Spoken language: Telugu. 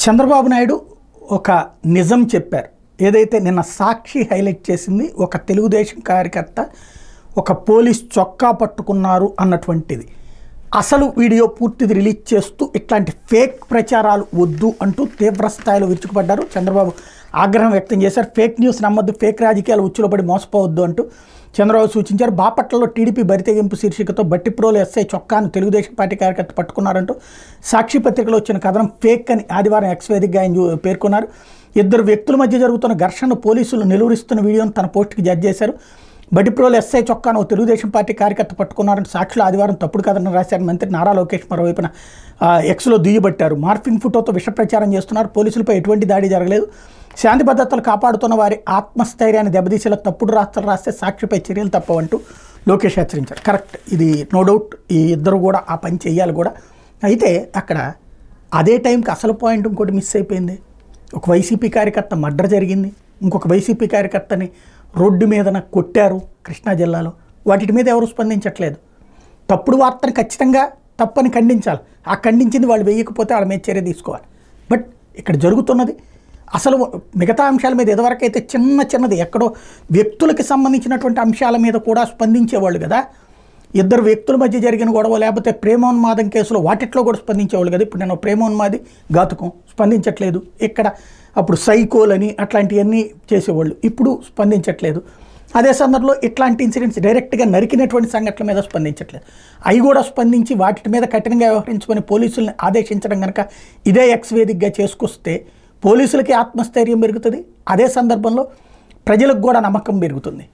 చంద్రబాబు నాయుడు ఒక నిజం చెప్పారు. ఏదైతే నిన్న సాక్షి హైలైట్ చేసింది, ఒక తెలుగుదేశం కార్యకర్త ఒక పోలీస్ చొక్కా పట్టుకున్నారు అన్నటువంటిది. అసలు వీడియో పూర్తిది రిలీజ్ చేస్తూ ఇట్లాంటి ఫేక్ ప్రచారాలు వద్దు అంటూ తీవ్ర స్థాయిలో విరుచుకుపడ్డారు. చంద్రబాబు ఆగ్రహం వ్యక్తం చేశారు. ఫేక్ న్యూస్ నమ్మొద్దు, ఫేక్ రాజకీయాలు ఉచ్చులో పడి మోసపోవద్దు అంటూ చంద్రబాబు సూచించారు. బాపట్లలో టీడీపీ బరితెగింపు శీర్షికతో బట్టిప్రోలు ఎస్ఐ చొక్కాను తెలుగుదేశం పార్టీ కార్యకర్త పట్టుకున్నారంటూ సాక్షి పత్రికలో వచ్చిన కథనం ఫేక్ అని ఆదివారం ఎక్స్ వేదికగా ఆయన పేర్కొన్నారు. ఇద్దరు వ్యక్తుల మధ్య జరుగుతున్న ఘర్షణను పోలీసులు నిలువరిస్తున్న వీడియోను తన పోస్టుకి జడ్జ్ చేశారు. బట్టిప్రోలు ఎస్ఐ చొక్కాను తెలుగుదేశం పార్టీ కార్యకర్త పట్టుకున్నారని సాక్షులు ఆదివారం తప్పుడు కథను రాశారు. మంత్రి నారా లోకేష్ మరోవైపున ఎక్స్లో దుయ్యబట్టారు. మార్ఫింగ్ ఫోటోతో విష ప్రచారం చేస్తున్నారు. పోలీసులపై ఎటువంటి దాడి జరగలేదు. శాంతి భద్రతలు కాపాడుతున్న వారి ఆత్మస్థైర్యాన్ని దెబ్బతీసేలా తప్పుడు రాష్ట్రాలు రాస్తే సాక్షిపై చర్యలు తప్పవంటూ లోకేష్ హెచ్చరించారు. కరెక్ట్, ఇది నో డౌట్. ఈ ఇద్దరు కూడా ఆ పని చేయాలి కూడా. అయితే అక్కడ అదే టైంకి అసలు పాయింట్ ఇంకోటి మిస్ అయిపోయింది. ఒక వైసీపీ కార్యకర్త మర్డర్ జరిగింది. ఇంకొక వైసీపీ కార్యకర్తని రోడ్డు మీదన కొట్టారు కృష్ణా జిల్లాలో. వాటి మీద ఎవరు స్పందించట్లేదు. తప్పుడు వార్తను ఖచ్చితంగా తప్పని ఖండించాలి. ఆ ఖండించింది వాళ్ళు వేయకపోతే వాళ్ళ మీద చర్య తీసుకోవాలి. బట్ ఇక్కడ జరుగుతున్నది అసలు మిగతా అంశాల మీద ఎదువరకైతే చిన్నది ఎక్కడో వ్యక్తులకి సంబంధించినటువంటి అంశాల మీద కూడా స్పందించేవాళ్ళు కదా. ఇద్దరు వ్యక్తుల మధ్య జరిగిన గొడవ, లేకపోతే ప్రేమోన్మాదం కేసులో వాటిట్లో కూడా స్పందించేవాళ్ళు కదా. ఇప్పుడు నేను ప్రేమోన్మాది ఘాతుకం స్పందించట్లేదు. ఇక్కడ అప్పుడు సైకోలని అట్లాంటివన్నీ చేసేవాళ్ళు, ఇప్పుడు స్పందించట్లేదు. అదే సందర్భంలో ఇట్లాంటి ఇన్సిడెంట్స్ డైరెక్ట్గా నరికినటువంటి సంఘటనల మీద స్పందించట్లేదు. అవి కూడా స్పందించి వాటి మీద కఠినంగా వ్యవహరించుకొని పోలీసుల్ని ఆదేశించడం కనుక ఇదే ఎక్స్ వేదికగా చేసుకొస్తే పోలీసులకి ఆత్మస్థైర్యం పెరుగుతుంది. అదే సందర్భంలో ప్రజలకు కూడా నమ్మకం పెరుగుతుంది.